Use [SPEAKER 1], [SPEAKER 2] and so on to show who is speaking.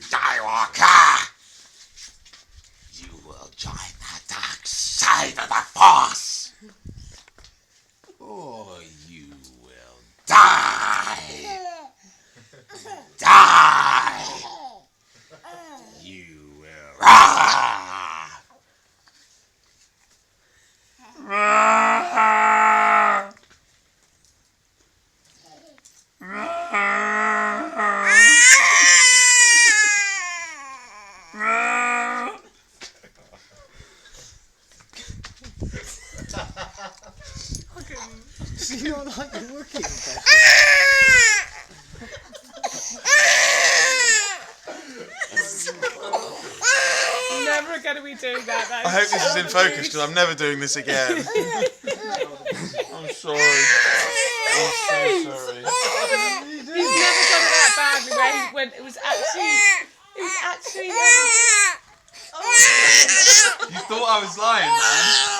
[SPEAKER 1] Skywalker! You will join the dark side of the Force! Or you will die! Die! You will...
[SPEAKER 2] Do you not like the Wookiee impression?
[SPEAKER 3] Never again are we doing that.
[SPEAKER 1] I hope this is in focus because I'm never doing this again. I'm sorry. I'm so sorry.
[SPEAKER 3] He's never done it that badly when it was actually...
[SPEAKER 1] You thought I was lying, man.